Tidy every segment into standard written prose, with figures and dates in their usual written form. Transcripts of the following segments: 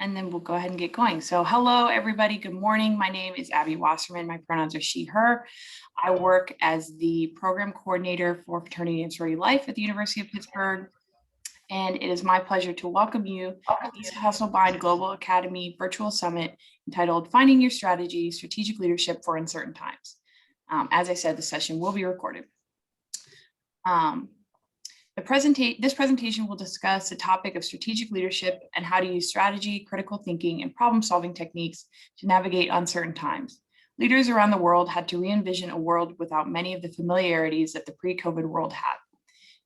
and then we'll go ahead and get going. So hello, everybody. Good morning. My name is Abby Wasserman. My pronouns are she, her. I work as the program coordinator for Fraternity and Sorority Life at the University of Pittsburgh. And it is my pleasure to welcome you to the Hesselbein Global Academy Virtual Summit entitled Finding Your Strategy, Strategic Leadership for Uncertain Times. As I said, the session will be recorded. This presentation will discuss the topic of strategic leadership and how to use strategy, critical thinking, and problem-solving techniques to navigate uncertain times. Leaders around the world had to re-envision a world without many of the familiarities that the pre-COVID world had.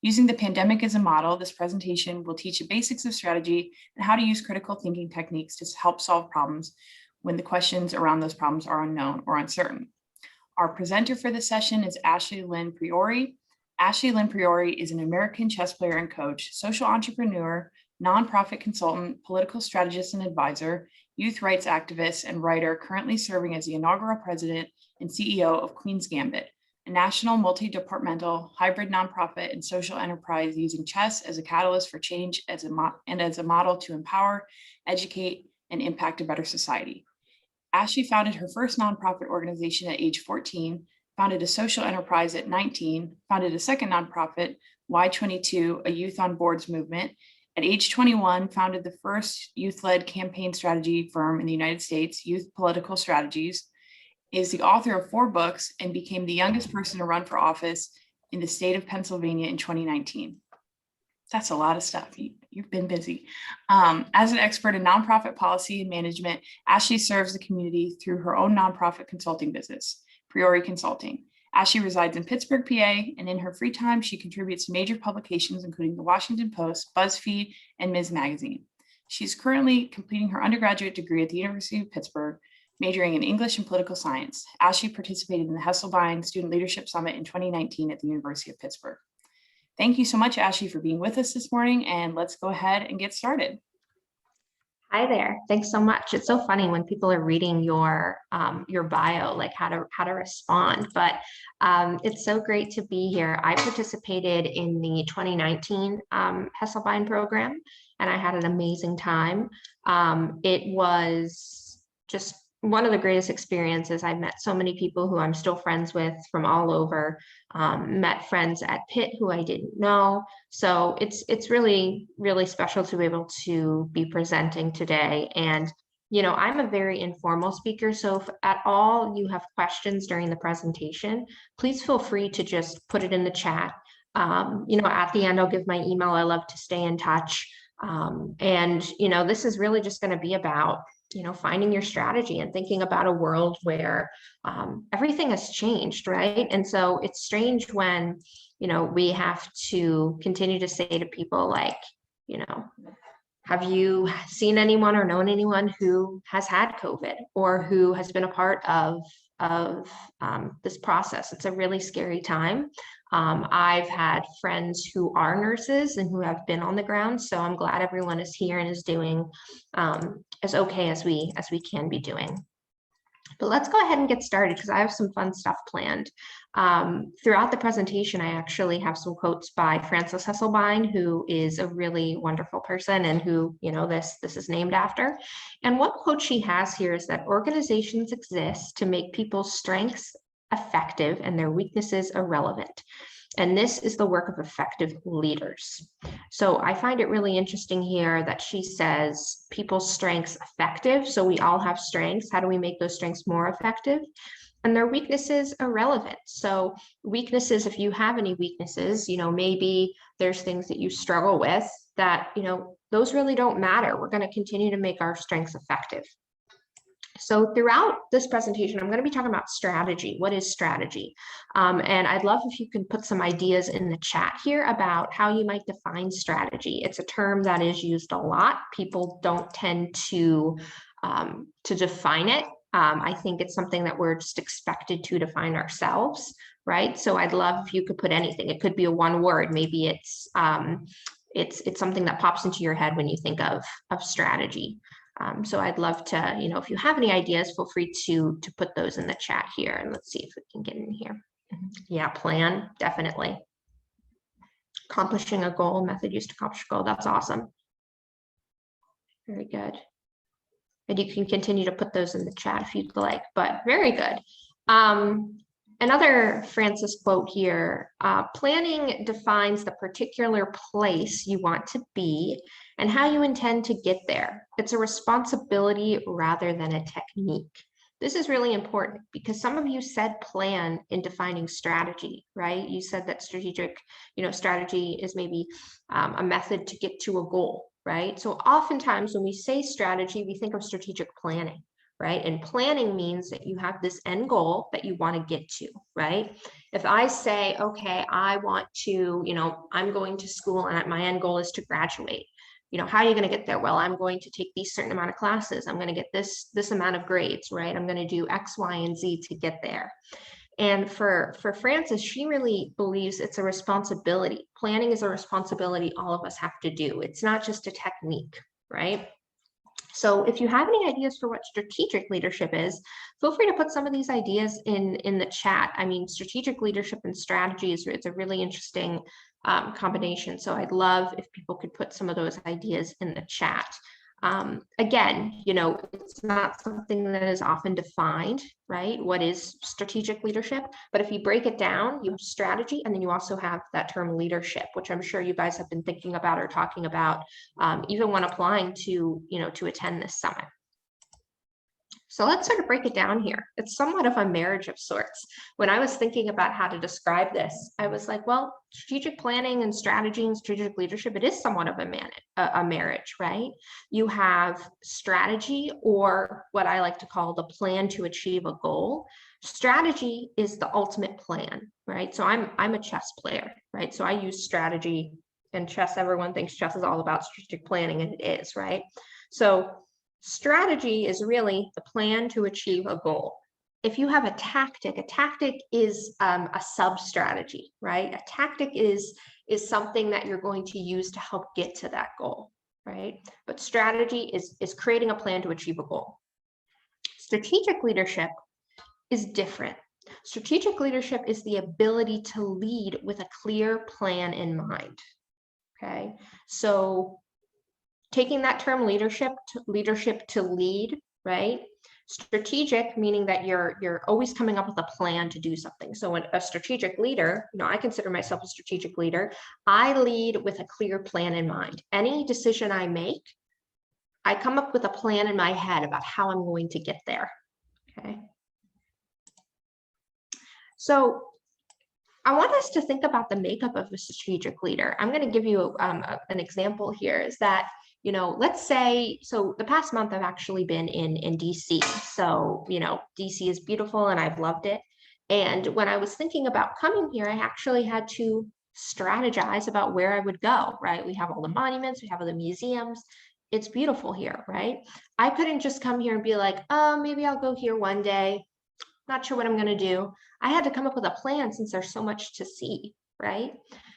Using the pandemic as a model, this presentation will teach the basics of strategy and how to use critical thinking techniques to help solve problems when the questions around those problems are unknown or uncertain. Our presenter for this session is Ashley Lynn Priore. Ashley Lynn Priore is an American chess player and coach, social entrepreneur, nonprofit consultant, political strategist and advisor, youth rights activist, and writer, currently serving as the inaugural president and CEO of Queen's Gambit, a national multi-departmental hybrid nonprofit and social enterprise using chess as a catalyst for change as a model to empower, educate, and impact a better society. Ashley founded her first nonprofit organization at age 14, founded a social enterprise at 19, founded a second nonprofit, Y22, a youth on boards movement. At age 21, founded the first youth-led campaign strategy firm in the United States, Youth Political Strategies, is the author of 4 books, and became the youngest person to run for office in the state of Pennsylvania in 2019. That's a lot of stuff. You've been busy. As an expert in nonprofit policy and management, Ashley serves the community through her own nonprofit consulting business, Priore Consulting. Ashley resides in Pittsburgh, PA, and in her free time, she contributes to major publications, including the Washington Post, BuzzFeed, and Ms. Magazine. She's currently completing her undergraduate degree at the University of Pittsburgh, majoring in English and political science. Ashley participated in the Hesselbein Student Leadership Summit in 2019 at the University of Pittsburgh. Thank you so much, Ashley, for being with us this morning, and let's go ahead and get started. Hi there. Thanks so much. It's so funny when people are reading your bio, like how to respond. But it's so great to be here. I participated in the 2019 Hesselbein program, and I had an amazing time. It was just one of the greatest experiences. I met so many people who I'm still friends with from all over, met friends at Pitt who I didn't know. So it's really, really special to be able to be presenting today. And, you know, I'm a very informal speaker. So if at all you have questions during the presentation, please feel free to just put it in the chat. You know, at the end, I'll give my email. I love to stay in touch. And, you know, this is really just going to be about, you know, finding your strategy and thinking about a world where everything has changed, right? And so it's strange when, you know, we have to continue to say to people like, you know, have you seen anyone or known anyone who has had COVID or who has been a part of this process? It's a really scary time. I've had friends who are nurses and who have been on the ground, so I'm glad everyone is here and is doing as okay as we can be doing. But let's go ahead and get started because I have some fun stuff planned. Throughout the presentation, I actually have some quotes by Frances Hesselbein, who is a really wonderful person and who, you know, this is named after. And one quote she has here is that organizations exist to make people's strengths effective and their weaknesses irrelevant. And this is the work of effective leaders. So I find it really interesting here that she says people's strengths effective. So we all have strengths. How do we make those strengths more effective? And their weaknesses irrelevant. So weaknesses, if you have any weaknesses, you know, maybe there's things that you struggle with that, you know, those really don't matter. We're going to continue to make our strengths effective. So throughout this presentation, I'm going to be talking about strategy. What is strategy? And I'd love if you can put some ideas in the chat here about how you might define strategy. It's a term that is used a lot. People don't tend to define it. I think it's something that we're just expected to define ourselves, right? So I'd love if you could put anything. It could be a one word. Maybe it's something that pops into your head when you think of strategy. So I'd love to, you know, if you have any ideas, feel free to put those in the chat here, and let's see if we can get in here. Yeah, plan, definitely. Accomplishing a goal, method used to accomplish a goal. That's awesome. Very good. And you can continue to put those in the chat if you'd like, but very good. Another Francis quote here, planning defines the particular place you want to be and how you intend to get there. It's a responsibility rather than a technique. This is really important because some of you said plan in defining strategy, right? You said that strategic, strategy is maybe a method to get to a goal, right? So oftentimes when we say strategy, we think of strategic planning, right? And planning means that you have this end goal that you want to get to, right? If I say, okay, I want to, I'm going to school and my end goal is to graduate. How are you going to get there? Well, I'm going to take these certain amount of classes. I'm going to get this amount of grades, right? I'm going to do X, Y, and Z to get there. And for Frances, she really believes it's a responsibility. Planning is a responsibility all of us have to do. It's not just a technique, right? So if you have any ideas for what strategic leadership is, feel free to put some of these ideas in the chat. I mean, strategic leadership and strategy it's a really interesting combination. So I'd love if people could put some of those ideas in the chat. Again, it's not something that is often defined, right? What is strategic leadership? But if you break it down, you have strategy, and then you also have that term leadership, which I'm sure you guys have been thinking about or talking about, even when applying to, to attend this summit. So let's sort of break it down here. It's somewhat of a marriage of sorts. When I was thinking about how to describe this, I was like, well, strategic planning and strategy and strategic leadership, it is somewhat of a marriage, right? You have strategy, or what I like to call the plan to achieve a goal. Strategy is the ultimate plan, right? So I'm a chess player, right? So I use strategy, and chess, everyone thinks chess is all about strategic planning, and it is, right? So strategy is really the plan to achieve a goal. If you have a tactic is a sub-strategy, right? A tactic is something that you're going to use to help get to that goal, right? But strategy is creating a plan to achieve a goal. Strategic leadership is different. Strategic leadership is the ability to lead with a clear plan in mind, okay? So taking that term leadership to lead, right? Strategic, meaning that you're always coming up with a plan to do something. So when a strategic leader, I consider myself a strategic leader. I lead with a clear plan in mind. Any decision I make, I come up with a plan in my head about how I'm going to get there, okay? So I want us to think about the makeup of a strategic leader. I'm going to give you an example here is that, let's say, so the past month I've actually been in DC. So, DC is beautiful and I've loved it. And when I was thinking about coming here, I actually had to strategize about where I would go, right? We have all the monuments, we have all the museums. It's beautiful here, right? I couldn't just come here and be like, oh, maybe I'll go here one day. Not sure what I'm going to do. I had to come up with a plan since there's so much to see, right?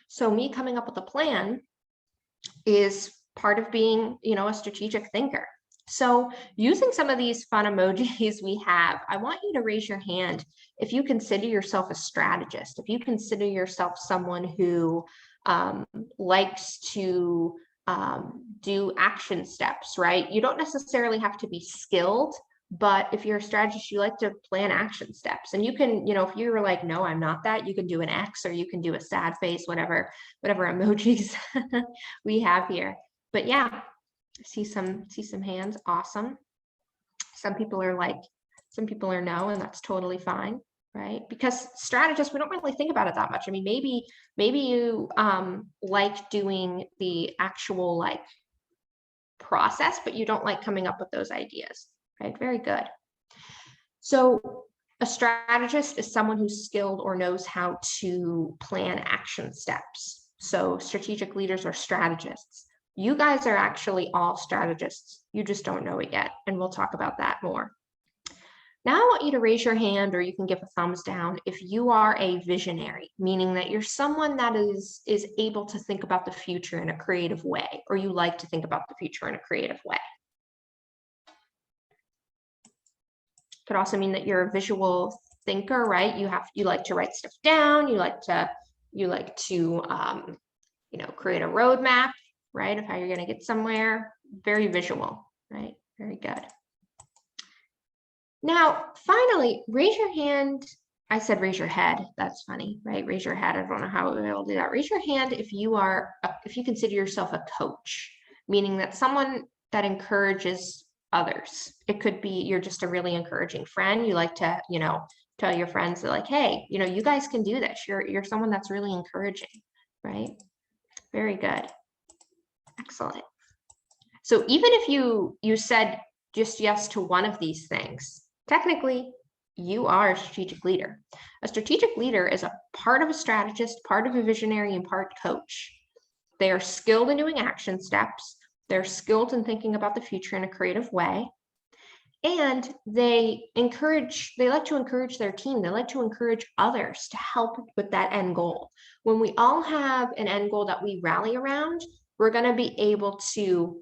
So me coming up with a plan is part of being, a strategic thinker. So using some of these fun emojis we have, I want you to raise your hand if you consider yourself a strategist, if you consider yourself someone who likes to do action steps, right? You don't necessarily have to be skilled, but if you're a strategist, you like to plan action steps. And you can, if you're like, no, I'm not that, you can do an X or you can do a sad face, whatever emojis we have here. But yeah, see some hands. Awesome. Some people are no, and that's totally fine, right? Because strategists, we don't really think about it that much. I mean, maybe you like doing the actual process, but you don't like coming up with those ideas. Right, very good. So a strategist is someone who's skilled or knows how to plan action steps. So strategic leaders are strategists. You guys are actually all strategists. You just don't know it yet, and we'll talk about that more. Now I want you to raise your hand, or you can give a thumbs down if you are a visionary, meaning that you're someone that is able to think about the future in a creative way, or you like to think about the future in a creative way. Could also mean that you're a visual thinker, right? You like to write stuff down. You like to create a roadmap, right, of how you're going to get somewhere. Very visual, right? Very good. Now, finally, raise your hand. I said raise your head. That's funny, right? Raise your head. I don't know how we'll do that. Raise your hand if you consider yourself a coach, meaning that someone that encourages others. It could be you're just a really encouraging friend. You like to, tell your friends that like, hey, you guys can do this. You're someone that's really encouraging, right? Very good. Excellent. So even if you said just yes to one of these things, technically you are a strategic leader. A strategic leader is a part of a strategist, part of a visionary, and part coach. They are skilled in doing action steps. They're skilled in thinking about the future in a creative way. And they like to encourage their team. They like to encourage others to help with that end goal. When we all have an end goal that we rally around, we're going to be able to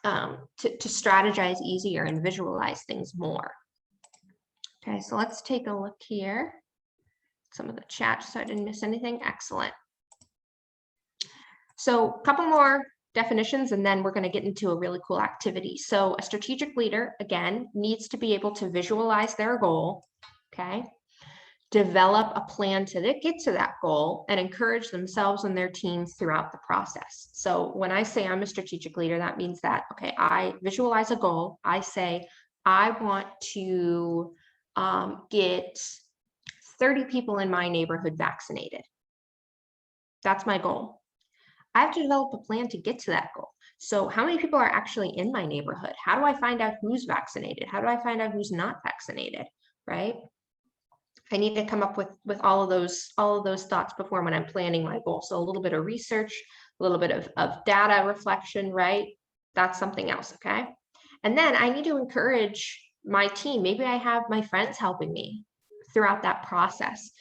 strategize easier and visualize things more. Okay, so let's take a look here. Some of the chat so I didn't miss anything. Excellent. So a couple more definitions, and then we're going to get into a really cool activity. So a strategic leader, again, needs to be able to visualize their goal, okay? Develop a plan to get to that goal and encourage themselves and their teams throughout the process. So when I say I'm a strategic leader, that means that, okay, I visualize a goal. I say, I want to get 30 people in my neighborhood vaccinated. That's my goal. I have to develop a plan to get to that goal. So how many people are actually in my neighborhood? How do I find out who's vaccinated? How do I find out who's not vaccinated, right? I need to come up with all of those thoughts before when I'm planning my goal. So a little bit of research, a little bit of data reflection, right? That's something else, okay? And then I need to encourage my team. Maybe I have my friends helping me throughout that process.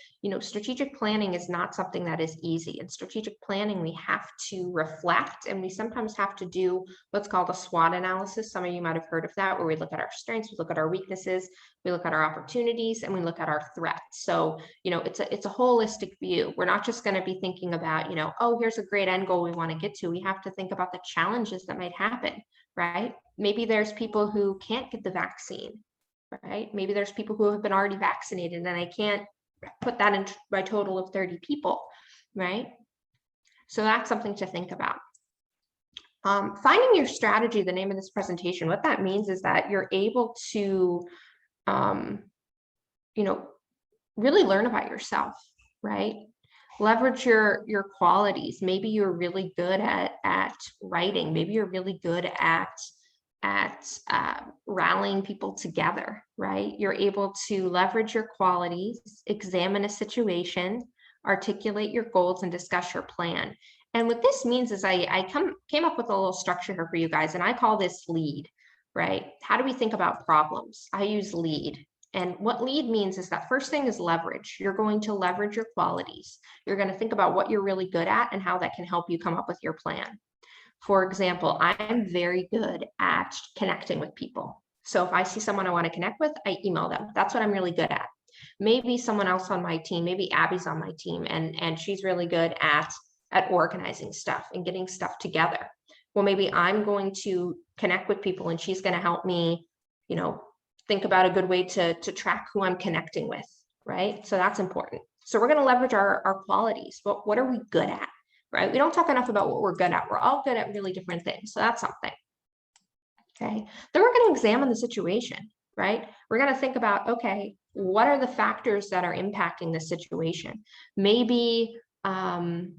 Strategic planning is not something that is easy. In strategic planning, we have to reflect, and we sometimes have to do what's called a SWOT analysis. Some of you might have heard of that, where we look at our strengths, we look at our weaknesses, we look at our opportunities, and we look at our threats. So, it's a holistic view. We're not just going to be thinking about, oh, here's a great end goal we want to get to. We have to think about the challenges that might happen, right? Maybe there's people who can't get the vaccine, right? Maybe there's people who have been already vaccinated and I can't put that into my total of 30 people, right? So that's something to think about. Finding your strategy, the name of this presentation, what that means is that you're able to, really learn about yourself, right? Leverage your qualities. Maybe you're really good at writing. Maybe you're really good at rallying people together, right? You're able to leverage your qualities, examine a situation, articulate your goals, and discuss your plan. And what this means is I came up with a little structure here for you guys, and I call this LEAD, right? How do we think about problems? I use LEAD. And what LEAD means is that first thing is leverage. You're going to leverage your qualities. You're going to think about what you're really good at and how that can help you come up with your plan. For example, I'm very good at connecting with people. So if I see someone I want to connect with, I email them. That's what I'm really good at. Maybe someone else on my team, maybe Abby's on my team, and she's really good at organizing stuff and getting stuff together. Well, maybe I'm going to connect with people and she's going to help me, think about a good way to track who I'm connecting with, right? So that's important. So we're going to leverage our qualities. But what are we good at? Right? We don't talk enough about what we're good at. We're all good at really different things. So that's something. Okay. Then we're going to examine the situation, right? We're going to think about, okay, what are the factors that are impacting this situation? Maybe I'm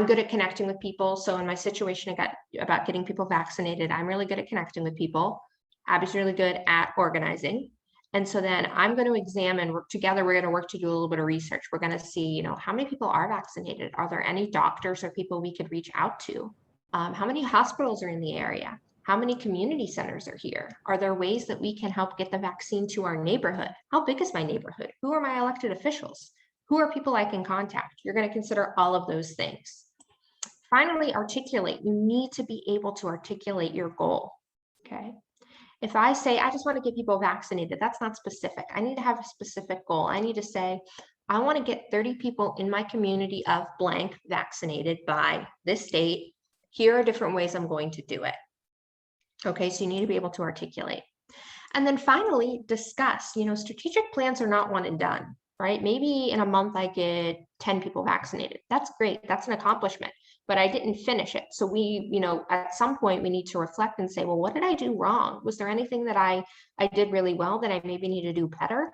good at connecting with people. So in my situation about getting people vaccinated, I'm really good at connecting with people. Abby's really good at organizing. And so then I'm going to examine, together, we're going to work to do a little bit of research. We're going to see, how many people are vaccinated? Are there any doctors or people we could reach out to? How many hospitals are in the area? How many community centers are here? Are there ways that we can help get the vaccine to our neighborhood? How big is my neighborhood? Who are my elected officials? Who are people I can contact? You're going to consider all of those things. Finally, articulate. You need to be able to articulate your goal, okay? If I say, I just want to get people vaccinated, that's not specific. I need to have a specific goal. I need to say, I want to get 30 people in my community of blank vaccinated by this date. Here are different ways I'm going to do it. Okay, so you need to be able to articulate. And then finally, discuss, strategic plans are not one and done, right? Maybe in a month I get 10 people vaccinated. That's great. That's an accomplishment, but I didn't finish it. So we, at some point we need to reflect and say, well, what did I do wrong? Was there anything that I did really well that I maybe need to do better,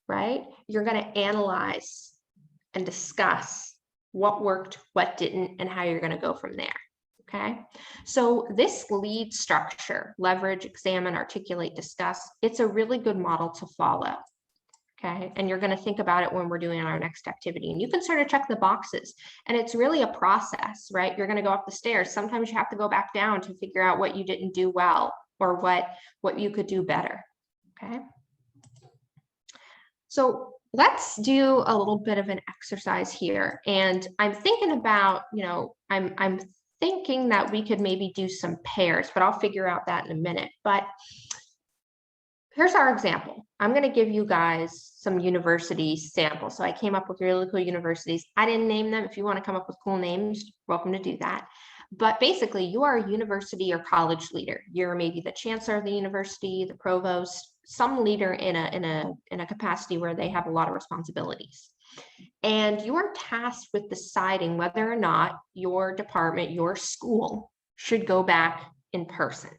right? You're going to analyze and discuss what worked, what didn't, and how you're going to go from there. Okay, so this lead structure, leverage, examine, articulate, discuss, it's a really good model to follow. Okay, and you're going to think about it when we're doing our next activity, and you can sort of check the boxes, and it's really a process, right? You're going to go up the stairs. Sometimes you have to go back down to figure out what you didn't do well or what you could do better. Okay, so let's do a little bit of an exercise here, and I'm thinking about, I'm thinking that we could maybe do some pairs, but I'll figure out that in a minute. But here's our example. I'm going to give you guys some university samples. So I came up with really cool universities. I didn't name them. If you want to come up with cool names, welcome to do that. But basically, you are a university or college leader. You're maybe the chancellor of the university, the provost, some leader in a capacity where they have a lot of responsibilities. And you are tasked with deciding whether or not your department, your school, should go back in person.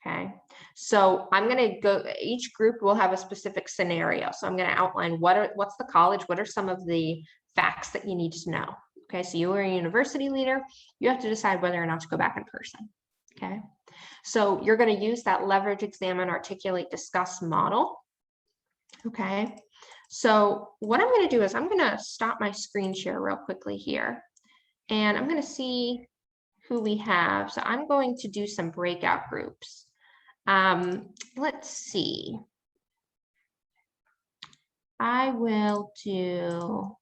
Okay, so I'm going to go, each group will have a specific scenario. So I'm going to outline what's the college, what are some of the facts that you need to know. Okay, so you are a university leader, you have to decide whether or not to go back in person. Okay, so you're going to use that leverage, examine, articulate, discuss model. Okay, so what I'm going to do is I'm going to stop my screen share real quickly here, and I'm going to see who we have. So I'm going to do some breakout groups. Let's see. I will do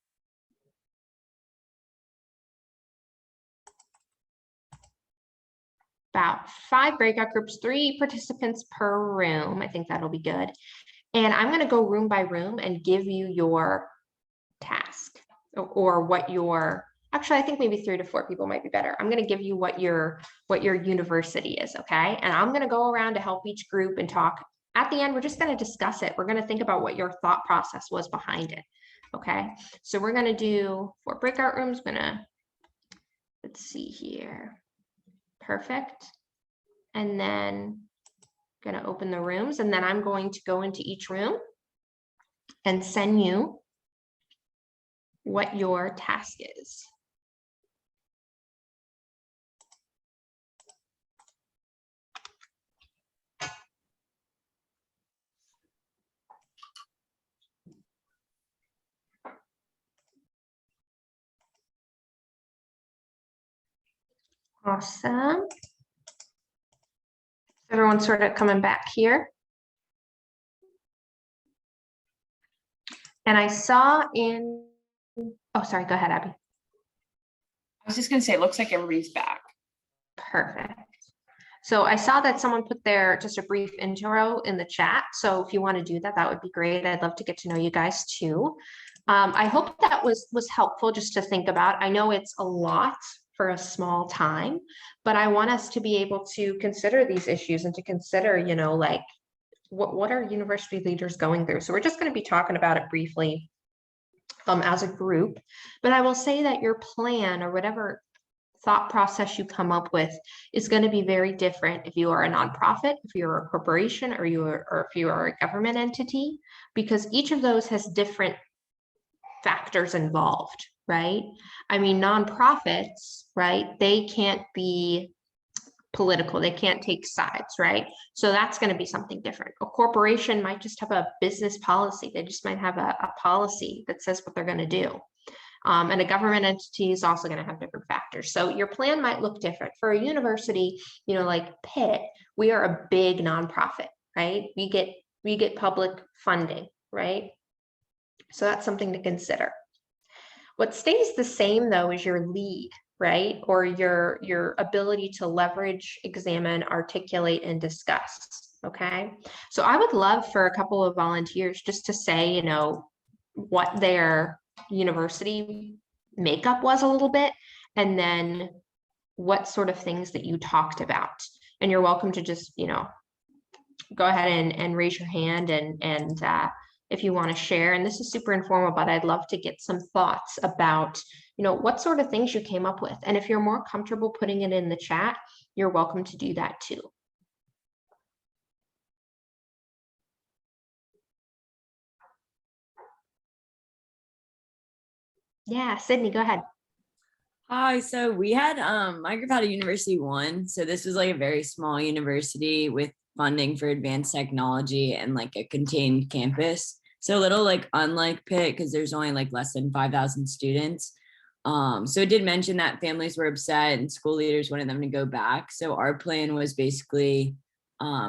about 5 breakout groups, 3 participants per room. I think that'll be good. And I'm going to go room by room and give you your task or what your, actually, I think maybe 3 to 4 people might be better. I'm going to give you what your university is. Okay. And I'm going to go around to help each group and talk. At the end, we're just going to discuss it. We're going to think about what your thought process was behind it. Okay. So we're going to do 4 breakout rooms. Let's see here. Perfect. And then I'm going to open the rooms, and then I'm going to go into each room and send you what your task is. Awesome. Everyone's sort of coming back here. And I saw in, oh, sorry, go ahead, Abby. I was just going to say, it looks like everybody's back. Perfect. So I saw that someone put their just a brief intro in the chat. So if you want to do that, that would be great. I'd love to get to know you guys too. I hope that was helpful just to think about. I know it's a lot for a small time, but I want us to be able to consider these issues and to consider, like what are university leaders going through. So we're just going to be talking about it briefly as a group, but I will say that your plan or whatever thought process you come up with is going to be very different if you are a nonprofit, if you're a corporation, or if you are a government entity, because each of those has different factors involved, right? I mean, nonprofits, right? They can't be political, they can't take sides, right? So that's going to be something different. A corporation might just have a business policy. They just might have a policy that says what they're going to do. And a government entity is also going to have different factors. So your plan might look different. For a university, like Pitt, we are a big nonprofit, right? We get public funding, right? So that's something to consider. What stays the same though is your lead, right? Or your ability to leverage, examine, articulate, and discuss. Okay. So I would love for a couple of volunteers just to say, what their university makeup was a little bit, and then what sort of things that you talked about. And you're welcome to just, go ahead and raise your hand and if you want to share. And this is super informal, but I'd love to get some thoughts about, what sort of things you came up with. And if you're more comfortable putting it in the chat, you're welcome to do that too. Yeah, Sydney, go ahead. Hi, so we had my group had a university one. So this was like a very small university with funding for advanced technology and like a contained campus. So a little like unlike Pitt because there's only like less than 5,000 students. So it did mention that families were upset and school leaders wanted them to go back. So our plan was basically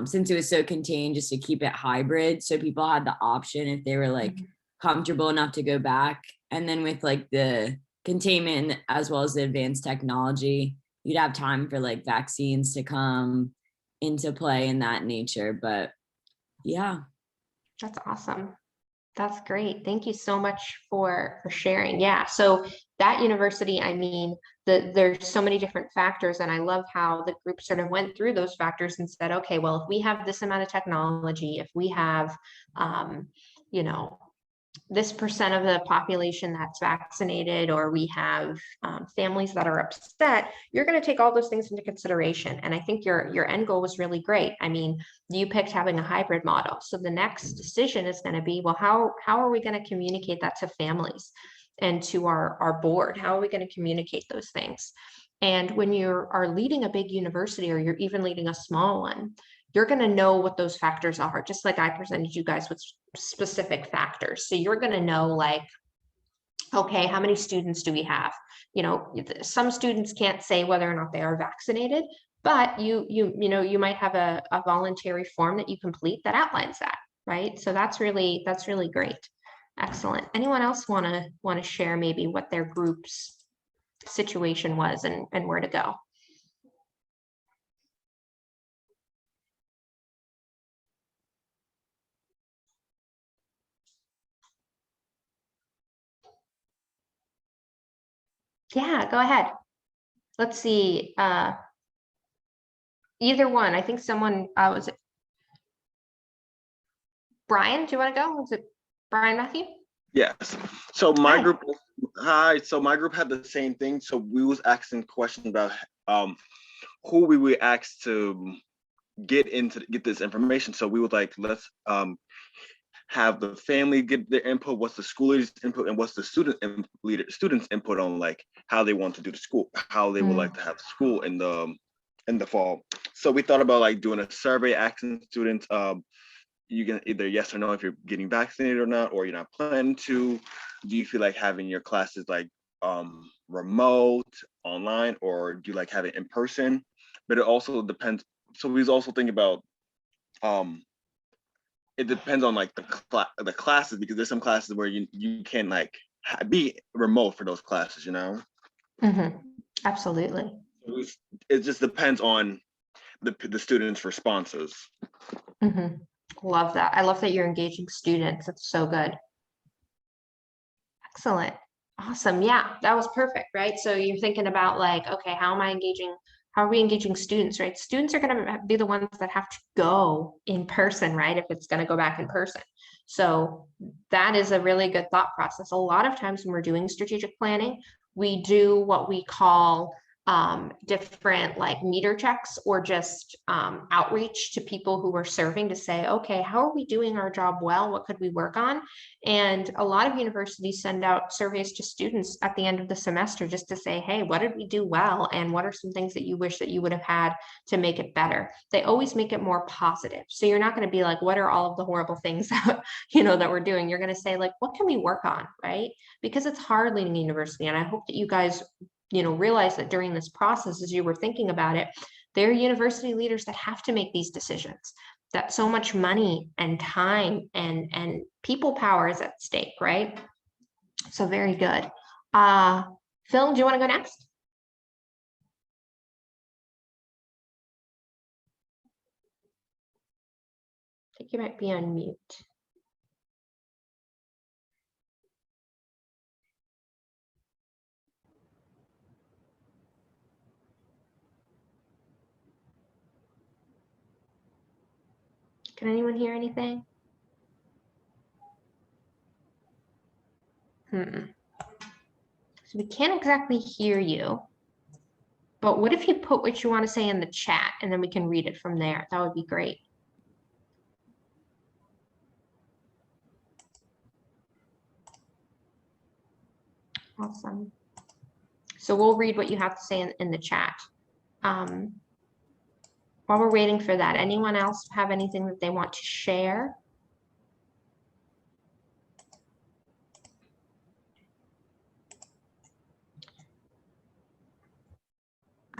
since it was so contained just to keep it hybrid. So people had the option if they were like comfortable enough to go back. And then with like the containment as well as the advanced technology, you'd have time for like vaccines to come into play in that nature. But yeah, that's awesome. That's great. Thank you so much for sharing. Yeah, so that university, I mean, there's so many different factors, and I love how the group sort of went through those factors and said, okay, well, if we have this amount of technology, if we have you know this percent of the population that's vaccinated, or we have families that are upset, you're going to take all those things into consideration. And I think your end goal was really great. I mean, you picked having a hybrid model. So the next decision is going to be, well, how are we going to communicate that to families and to our board? How are we going to communicate those things? And when you are leading a big university, or you're even leading a small one, you're going to know what those factors are, just like I presented you guys with specific factors. So you're going to know, like, okay, how many students do we have? Some students can't say whether or not they are vaccinated, but you might have a voluntary form that you complete that outlines that, right? So that's really great. Excellent. Anyone else want to share maybe what their group's situation was and where to go? Yeah, go ahead. Let's see. Either one. I think someone was it Brian? Do you want to go? Was it Brian Matthew? Yes. So my Hi. group, hi. So my group had the same thing. So we was asking questions about who we would ask to get this information. So we would like, let's have the family get their input, what's the school leaders input, and what's the students input on like how they want to do the school, how they would like to have school in the fall. So we thought about like doing a survey asking students you can either yes or no if you're getting vaccinated or not, or you're not planning to. Do you feel like having your classes like remote, online, or do you like having in person? But it also depends. So we was also thinking about it depends on like the classes, because there's some classes where you can like be remote for those classes, Absolutely. It just depends on the students' responses. Love that. I love that you're engaging students. That's so good. Excellent. Awesome. Yeah, that was perfect, right? So you're thinking about like, okay, how are we engaging students, right? Students are going to be the ones that have to go in person, right? If it's going to go back in person. So that is a really good thought process. A lot of times when we're doing strategic planning, we do what we call different like meter checks, or just outreach to people who are serving to say, okay, how are we doing our job well? What could we work on? And a lot of universities send out surveys to students at the end of the semester just to say, hey, what did we do well? And what are some things that you wish that you would have had to make it better? They always make it more positive. So you're not going to be like, what are all of the horrible things that, that we're doing? You're going to say like, what can we work on, right? Because it's hard leading a university. And I hope that you guys realize that during this process, as you were thinking about it, there are university leaders that have to make these decisions, that so much money and time and people power is at stake, right? So very good. Phil, do you want to go next? I think you might be on mute. Can anyone hear anything? So we can't exactly hear you, but what if you put what you want to say in the chat and then we can read it from there? That would be great. Awesome. So we'll read what you have to say in the chat. While we're waiting for that, anyone else have anything that they want to share?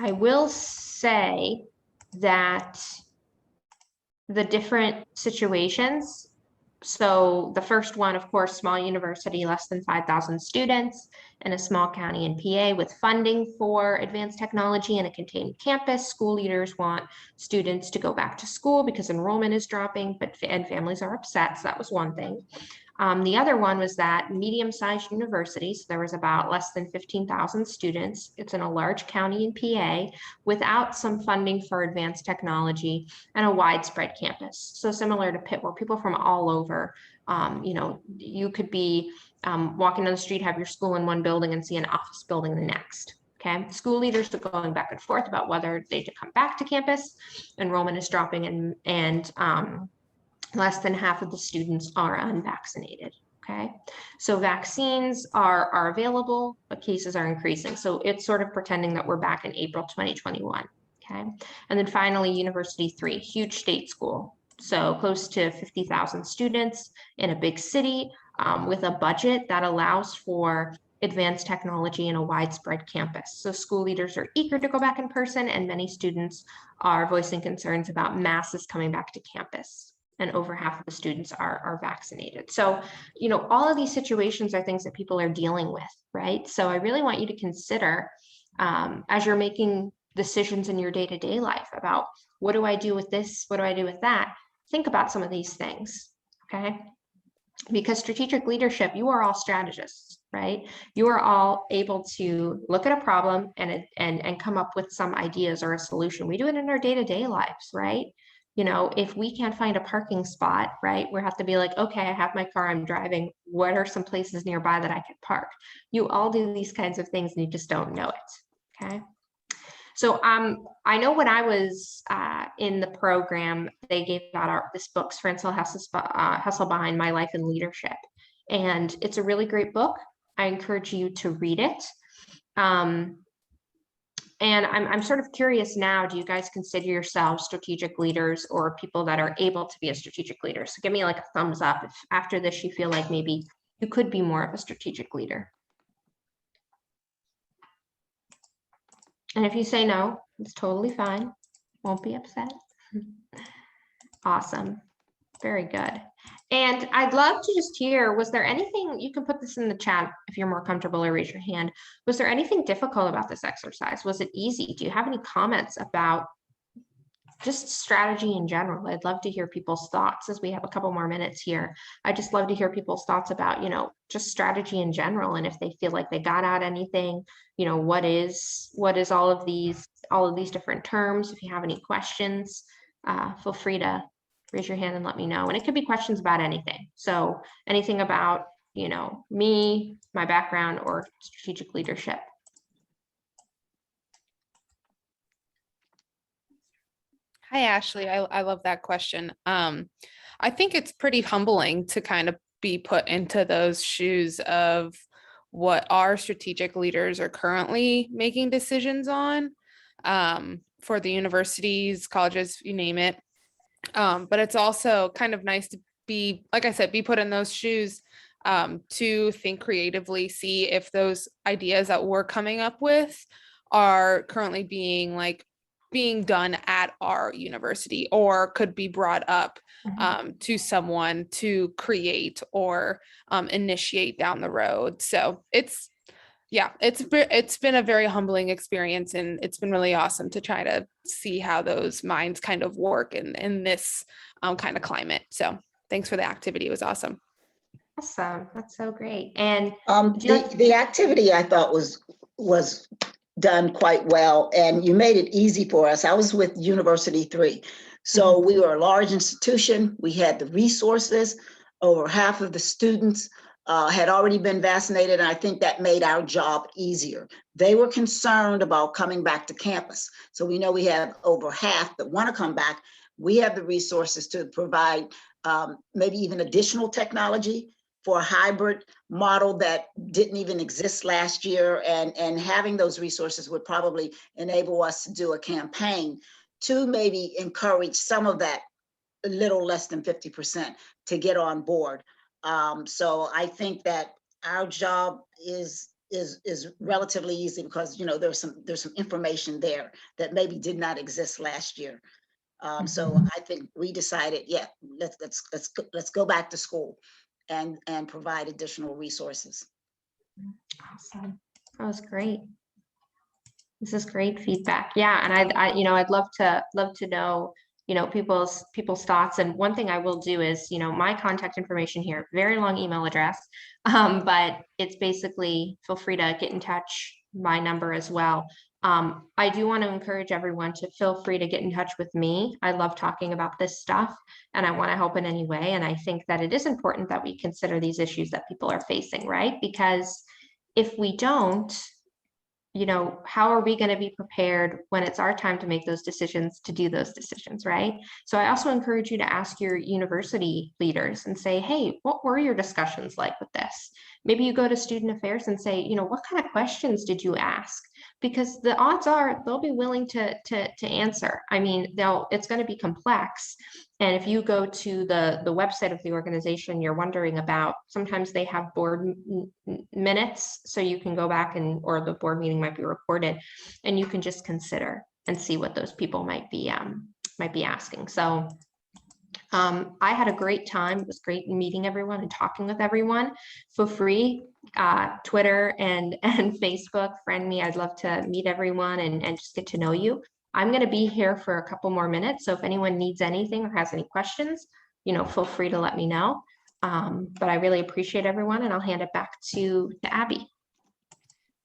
I will say that the different situations, so the first one, of course, small university, less than 5,000 students in a small county in PA with funding for advanced technology and a contained campus. School leaders want students to go back to school because enrollment is dropping, and families are upset. So that was one thing. The other one was that medium-sized university, so there was about less than 15,000 students. It's in a large county in PA without some funding for advanced technology and a widespread campus. So similar to Pitt, where people from all over, you know, you could be walking down the street, have your school in one building and see an office building the next. Okay, school leaders are going back and forth about whether they should come back to campus. Enrollment is dropping, and less than half of the students are unvaccinated. Okay, so vaccines are available, but cases are increasing. So it's sort of pretending that we're back in April 2021. Okay, and then finally, University 3, huge state school. So close to 50,000 students in a big city with a budget that allows for advanced technology and a widespread campus. So school leaders are eager to go back in person, and many students are voicing concerns about masses coming back to campus. And over half of the students are vaccinated. So, you know, all of these situations are things that people are dealing with, right? So I really want you to consider as you're making decisions in your day-to-day life about what do I do with this? What do I do with that? Think about some of these things, okay? Because strategic leadership, you are all strategists, right? You are all able to look at a problem and come up with some ideas or a solution. We do it in our day-to-day lives, right? You know, if we can't find a parking spot, right, we have to be like, okay, I have my car, I'm driving. What are some places nearby that I could park? You all do these kinds of things and you just don't know it, okay? So I know when I was in the program, they gave out this book, Sprinsel Hustle Behind My Life in Leadership. And it's a really great book. I encourage you to read it. And I'm sort of curious now, do you guys consider yourselves strategic leaders or people that are able to be a strategic leader? So give me like a thumbs up if after this you feel like maybe you could be more of a strategic leader. And if you say no, it's totally fine. Won't be upset. Awesome. Very good. And I'd love to just hear, was there anything, you can put this in the chat if you're more comfortable or raise your hand. Was there anything difficult about this exercise? Was it easy? Do you have any comments about just strategy in general? I'd love to hear people's thoughts as we have a couple more minutes here. I just love to hear people's thoughts about, you know, just strategy in general. And if they feel like they got out anything, you know, what is all of these different terms? If you have any questions, feel free to raise your hand and let me know. And it could be questions about anything. So anything about, you know, me, my background, or strategic leadership. Hi, Ashley. I love that question. I think it's pretty humbling to kind of be put into those shoes of what our strategic leaders are currently making decisions on for the universities, colleges, you name it. But it's also kind of nice to be, like I said, be put in those shoes to think creatively, see if those ideas that we're coming up with are currently being done at our university or could be brought up to someone to create or initiate down the road. So it's been a very humbling experience, and it's been really awesome to try to see how those minds kind of work in this kind of climate. So thanks for the activity. It was awesome. Awesome. That's so great. And the activity I thought was done quite well, and you made it easy for us. I was with University 3, So we were a large institution. We had the resources. Over half of the students had already been vaccinated, and I think that made our job easier. They were concerned about coming back to campus. So we know we have over half that want to come back. We have the resources to provide maybe even additional technology for a hybrid model that didn't even exist last year. And having those resources would probably enable us to do a campaign to maybe encourage some of that, a little less than 50%, to get on board. So I think that our job is relatively easy because, you know, there's some information there that maybe did not exist last year. So I think we decided, yeah, let's go back to school and provide additional resources. Awesome. That was great. This is great feedback. Yeah, and I'd love to know, people's thoughts. And one thing I will do is, my contact information here, very long email address, but it's basically feel free to get in touch, my number as well. I do want to encourage everyone to feel free to get in touch with me. I love talking about this stuff and I want to help in any way. And I think that it is important that we consider these issues that people are facing, right? Because if we don't, how are we going to be prepared when it's our time to make those decisions, to do those decisions, right? So I also encourage you to ask your university leaders and say, hey, what were your discussions like with this? Maybe you go to student affairs and say, what kind of questions did you ask? Because the odds are they'll be willing to answer. I mean, it's going to be complex. And if you go to the website of the organization you're wondering about, sometimes they have board minutes, so you can go back or the board meeting might be recorded, and you can just consider and see what those people might be asking. So I had a great time. It was great meeting everyone and talking with everyone. Feel free, Twitter and Facebook, friend me. I'd love to meet everyone and just get to know you. I'm going to be here for a couple more minutes. So if anyone needs anything or has any questions, feel free to let me know. But I really appreciate everyone, and I'll hand it back to Abby.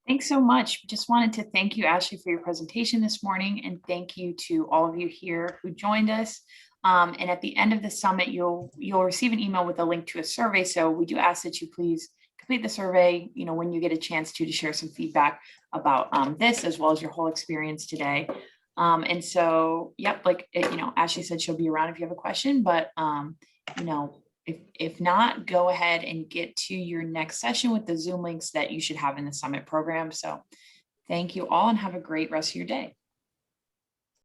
Thanks so much. Just wanted to thank you, Ashley, for your presentation this morning, and thank you to all of you here who joined us. And at the end of the summit, you'll receive an email with a link to a survey. So we do ask that you please complete the survey, when you get a chance to share some feedback about this, as well as your whole experience today. And so, yep, like, Ashley said, she'll be around if you have a question, but, if not, go ahead and get to your next session with the Zoom links that you should have in the summit program. So thank you all and have a great rest of your day.